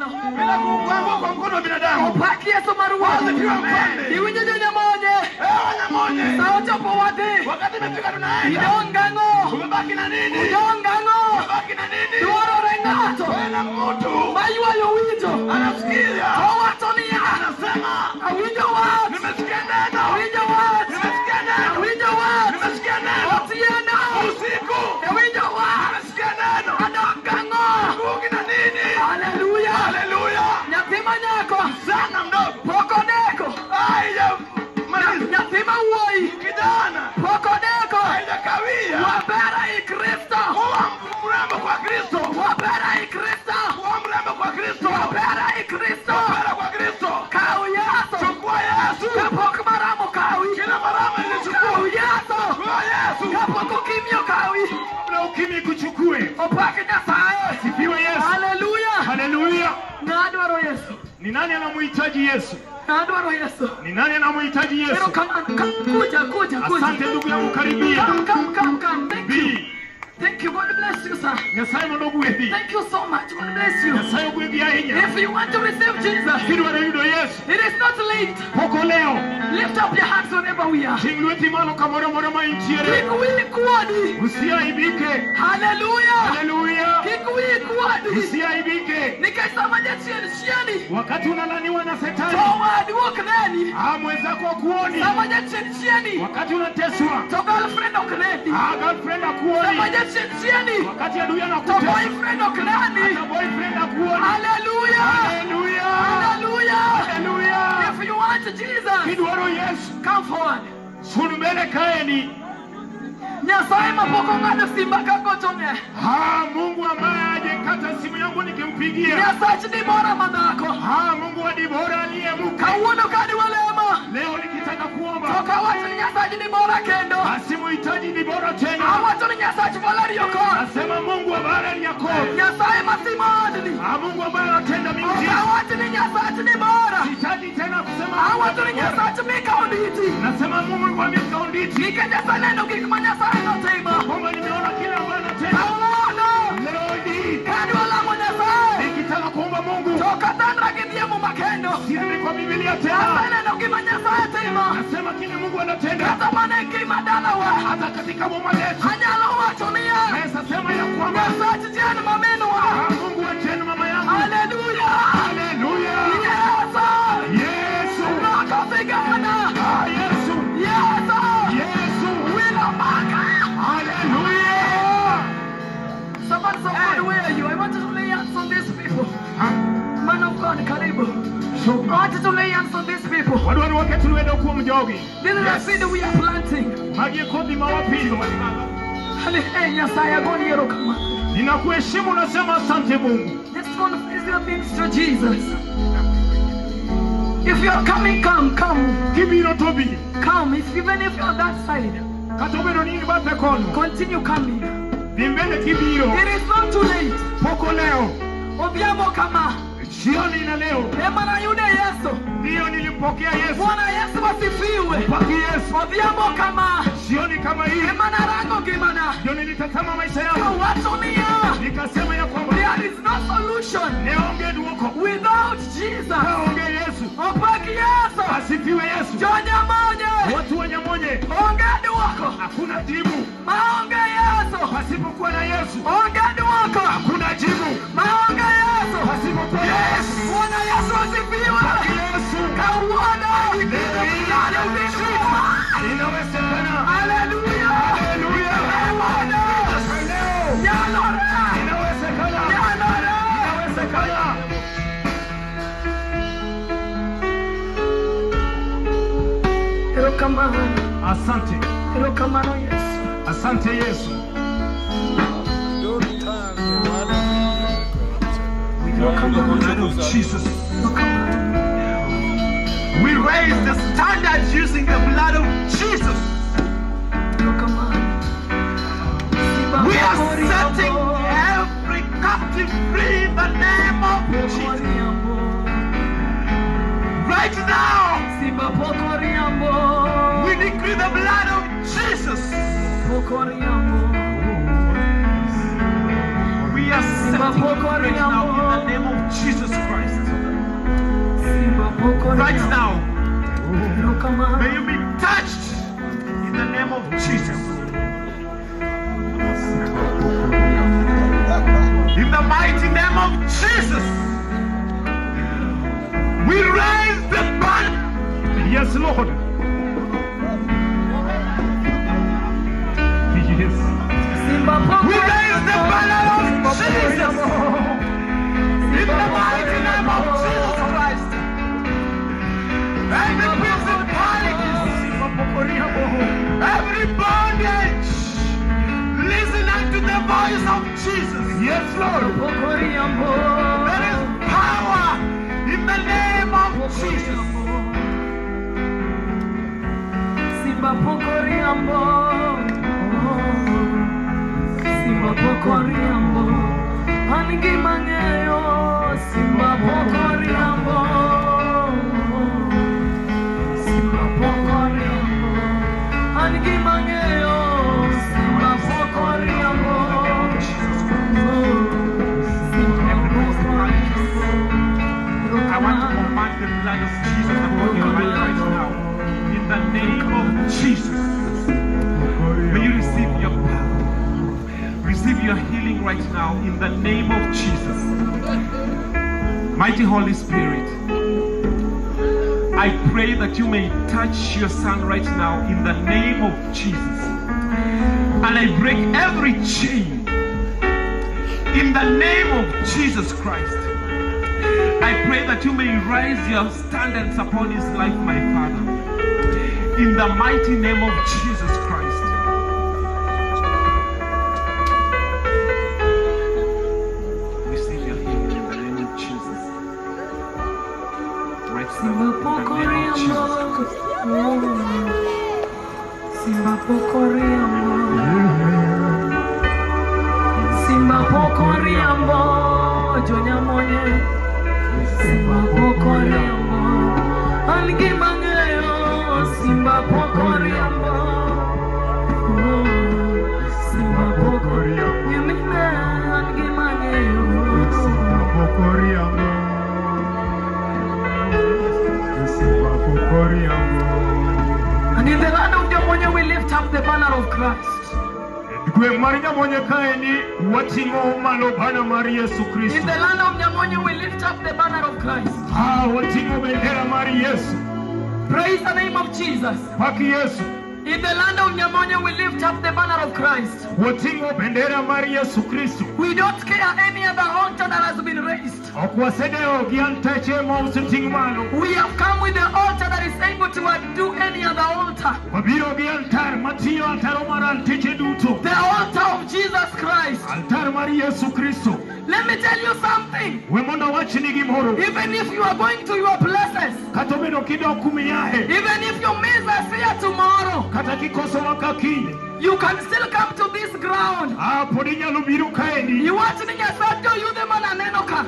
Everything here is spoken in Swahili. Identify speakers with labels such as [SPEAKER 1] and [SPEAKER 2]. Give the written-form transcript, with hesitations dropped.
[SPEAKER 1] dhano.
[SPEAKER 2] Bila kukwama kwa mkono wa binadamu.
[SPEAKER 1] Opaki Yesu maruwazi. Iwinjo nyamonye.
[SPEAKER 2] Nyamonye.
[SPEAKER 1] Sauti po wadi.
[SPEAKER 2] Wakati imefika tunaenda.
[SPEAKER 1] Idongango.
[SPEAKER 2] Umebaki na nini?
[SPEAKER 1] Idongango.
[SPEAKER 2] Umebaki na nini?
[SPEAKER 1] Duoro rengato.
[SPEAKER 2] Wena mtu.
[SPEAKER 1] Mayua yo winjo.
[SPEAKER 2] Anasikia.
[SPEAKER 1] Owatonia.
[SPEAKER 2] Anasema.
[SPEAKER 1] Awinjo wat.
[SPEAKER 2] Nimesikia neno.
[SPEAKER 1] Awinjo wat.
[SPEAKER 2] Nimesikia neno.
[SPEAKER 1] Awinjo wat.
[SPEAKER 2] Nimesikia neno.
[SPEAKER 1] Otieno.
[SPEAKER 2] Usiku.
[SPEAKER 1] Awinjo wat.
[SPEAKER 2] Nimesikia neno.
[SPEAKER 1] Adongango.
[SPEAKER 2] Ngugi na nini?
[SPEAKER 1] Hallelujah.
[SPEAKER 2] Hallelujah.
[SPEAKER 1] Nyathima nyako.
[SPEAKER 2] Sana mdogo.
[SPEAKER 1] Poko deko.
[SPEAKER 2] Aya.
[SPEAKER 1] Nyathima uoi.
[SPEAKER 2] Kijana.
[SPEAKER 1] Poko deko.
[SPEAKER 2] Aya kawia.
[SPEAKER 1] Wabera i Kristo.
[SPEAKER 2] Kuwa mrembo kwa Kristo.
[SPEAKER 1] Wabera i Kristo.
[SPEAKER 2] Kuwa mrembo kwa Kristo.
[SPEAKER 1] Wabera i Kristo.
[SPEAKER 2] Wabera kwa Kristo.
[SPEAKER 1] Kau Yesu.
[SPEAKER 2] Chukua Yesu.
[SPEAKER 1] Kapok maramo kawi.
[SPEAKER 2] Kila marama ilichukua.
[SPEAKER 1] Kau Yesu.
[SPEAKER 2] Chukua Yesu.
[SPEAKER 1] Kapok ukimyo kawi.
[SPEAKER 2] Na ukimya kuchukue.
[SPEAKER 1] Opaki Nyasaye.
[SPEAKER 2] Sifiwe Yesu.
[SPEAKER 1] Hallelujah.
[SPEAKER 2] Hallelujah.
[SPEAKER 1] Nadwaro Yesu.
[SPEAKER 2] Ni nani anamhitaji Yesu?
[SPEAKER 1] Nadwaro Yesu.
[SPEAKER 2] Ni nani anamhitaji Yesu?
[SPEAKER 1] Pero kuja.
[SPEAKER 2] Asante ndugu yangu, karibia.
[SPEAKER 1] Come. Thank you. God bless you, sir.
[SPEAKER 2] Nyasaye mungu wethi.
[SPEAKER 1] Thank you so much. God bless you.
[SPEAKER 2] Nyasaye gwethi ahinya.
[SPEAKER 1] If you want to receive Jesus,
[SPEAKER 2] Kidwaro yudo Yesu.
[SPEAKER 1] it is not late.
[SPEAKER 2] Poko leo.
[SPEAKER 1] Lift up your hands wherever we are.
[SPEAKER 2] Ting lweti malo kamoro moro ma intiere.
[SPEAKER 1] Kikuwi kuadi.
[SPEAKER 2] Usiaibike.
[SPEAKER 1] Hallelujah.
[SPEAKER 2] Hallelujah.
[SPEAKER 1] Kikuwi kuadi.
[SPEAKER 2] Usiaibike.
[SPEAKER 1] Nikasema shieni.
[SPEAKER 2] Wakati unalaniwa na shetani.
[SPEAKER 1] Toward walk nani.
[SPEAKER 2] Mwenzako akuoni.
[SPEAKER 1] Sama shieni.
[SPEAKER 2] Wakati unateswa.
[SPEAKER 1] To girlfriend okuneni.
[SPEAKER 2] Girlfriend akuoni.
[SPEAKER 1] Sama shieni.
[SPEAKER 2] Wakati adui
[SPEAKER 1] To
[SPEAKER 2] anakutesa.
[SPEAKER 1] boyfriend okunani.
[SPEAKER 2] Na boyfriend akuoni.
[SPEAKER 1] Hallelujah.
[SPEAKER 2] Hallelujah.
[SPEAKER 1] Hallelujah.
[SPEAKER 2] Hallelujah.
[SPEAKER 1] If you want Jesus,
[SPEAKER 2] Kidwaro Yesu.
[SPEAKER 1] come forward.
[SPEAKER 2] Sunu mbele kaeni.
[SPEAKER 1] Nyasaye mapoko ngado simba kagochone.
[SPEAKER 2] Mungu ambaye hajekata simu yangu nikimpigia.
[SPEAKER 1] Nyasaye ni bora madako.
[SPEAKER 2] Mungu wa Dibora aliyemuka.
[SPEAKER 1] Kauno kadi walema.
[SPEAKER 2] Leo nikitaka kuomba.
[SPEAKER 1] Toka watu ni Nyasaye ni bora kendo.
[SPEAKER 2] Asimuhitaji Dibora tena.
[SPEAKER 1] Watu ni Nyasaye balari yoko.
[SPEAKER 2] Nasema Mungu wa bahari yako.
[SPEAKER 1] Nyasaye masimani.
[SPEAKER 2] Mungu ambaye anatenda miujiza.
[SPEAKER 1] Watu ni Nyasaye ni bora.
[SPEAKER 2] Sihitaji tena kusema.
[SPEAKER 1] Watu ni Nyasaye mikaonditi.
[SPEAKER 2] Nasema Mungu wa mikaonditi.
[SPEAKER 1] Nikajaza neno kikuma Nyasaye notema.
[SPEAKER 2] Kwamba nimeona kila ambaye anatenda. Leo hii.
[SPEAKER 1] Kadi wala Nyasaye.
[SPEAKER 2] Nikitaka kuomba Mungu.
[SPEAKER 1] Toka tandra kidia mumakendo.
[SPEAKER 2] Siende kwa Biblia tena.
[SPEAKER 1] Neno kima Nyasaye tema.
[SPEAKER 2] Nasema kile Mungu anatenda.
[SPEAKER 1] Kata maneki madala wa.
[SPEAKER 2] Hata katika boma letu.
[SPEAKER 1] Hanyalo wachonia.
[SPEAKER 2] Naweza sema ya kwamba.
[SPEAKER 1] Nyasaye jeni mamenu wa.
[SPEAKER 2] Mungu wa jeni mama yangu.
[SPEAKER 1] Hallelujah.
[SPEAKER 2] Hallelujah. Yesu.
[SPEAKER 1] Nakapigana.
[SPEAKER 2] Yesu. Yesu.
[SPEAKER 1] Wila maka.
[SPEAKER 2] Hallelujah.
[SPEAKER 1] Somebody so far away are you? I want you to lay hands on these people. Man of God, karibu. I want you to lay hands on these people.
[SPEAKER 2] Wadwani wake tuliwenda kuwa mjogi.
[SPEAKER 1] This is the seed we are planting.
[SPEAKER 2] Magie kodhi mawapilo.
[SPEAKER 1] Nyasaye agoni yero kama.
[SPEAKER 2] Ninakuheshimu, nasema asante Mungu.
[SPEAKER 1] Let's confess your things to Jesus. If you're coming, come.
[SPEAKER 2] Kibiro tobi.
[SPEAKER 1] Come, even if you're on that side.
[SPEAKER 2] Katobero nini bape kono.
[SPEAKER 1] Continue coming.
[SPEAKER 2] Bimbele kibiro.
[SPEAKER 1] It is not too late.
[SPEAKER 2] Poko leo.
[SPEAKER 1] Obiamo kama.
[SPEAKER 2] Jioni na leo.
[SPEAKER 1] Emana yude Yesu.
[SPEAKER 2] Ndio nilimpokea Yesu.
[SPEAKER 1] Bwana Yesu wasifiwe.
[SPEAKER 2] Mpaki Yesu.
[SPEAKER 1] Obiamo kama.
[SPEAKER 2] Jioni kama hii.
[SPEAKER 1] Emana rango gimana.
[SPEAKER 2] Ndio nilitazama maisha yangu.
[SPEAKER 1] Watumia.
[SPEAKER 2] Nikasema ya kwamba
[SPEAKER 1] there is no solution
[SPEAKER 2] neonge duoko
[SPEAKER 1] without Jesus.
[SPEAKER 2] Neonge Yesu.
[SPEAKER 1] Opaki Yesu.
[SPEAKER 2] Asifiwe Yesu.
[SPEAKER 1] Jonya monye.
[SPEAKER 2] Watu wa Nyamonye.
[SPEAKER 1] Onge duoko.
[SPEAKER 2] Hakuna jibu.
[SPEAKER 1] Maonge Yesu.
[SPEAKER 2] Pasipokuwa na Yesu.
[SPEAKER 1] Onge duoko.
[SPEAKER 2] Hakuna jibu.
[SPEAKER 1] Maonge Yesu.
[SPEAKER 2] Pasipokuwa na Yesu.
[SPEAKER 1] Bwana Yesu asifiwe.
[SPEAKER 2] Yesu.
[SPEAKER 1] Kauona.
[SPEAKER 2] Inawezekana.
[SPEAKER 1] Haleluya.
[SPEAKER 2] Haleluya. Inawezekana. Inawezekana.
[SPEAKER 1] Erokamano.
[SPEAKER 2] Asante.
[SPEAKER 1] Erokamano Yesu.
[SPEAKER 2] Asante Yesu. In the name of Jesus. We raise the standards using the blood of Jesus. We are setting every captive free in the name of Jesus. Right now, we decree the blood of Jesus. We are setting free right now in the name of Jesus Christ. Right now, may you be touched in the name of Jesus. In the mighty name of Jesus, we raise the banner. Yes, Lord. Yes. We raise the banner of Jesus. In the mighty name of Jesus Christ. Every principality, every bondage, listen unto the voice of Jesus. Yes, Lord. There is power in the name of Jesus. Simba pokoriambo, angi mangeyo. Simba pokoriambo, Simba pokoriambo, angi mangeyo. Simba pokoriambo, Simba pokoriambo. I want to command the blood of Jesus upon your life right now. In the name of Jesus, may you receive your power. Receive your healing right now in the name of Jesus. Mighty Holy Spirit, I pray that you may touch your son right now in the name of Jesus. And I break every chain in the name of Jesus Christ. I pray that you may rise your standards upon his life, my Father, in the mighty name of Jesus Christ. Simba pokoriambo, Simba pokoriambo, Simba pokoriambo, Jonya monye. Simba pokoriambo, angi mangeyo. Simba pokoriambo, Simba pokoriambo, yemine angi mangeyo. Simba pokoriambo. And in the land of Jamonya, we lift up the banner of Christ. In the land of Jamonya, we lift up the banner of Christ. Praise the name of Jesus. In the land of Nyamonya, we lift up the banner of Christ. We don't care any other altar that has been raised. We have come with the altar that is able to undo any other altar. The altar of Jesus Christ. Let me tell you something. Even if you are going to your places, even if you miss us here tomorrow, you can still come to this ground. You want to to you the man anenoka.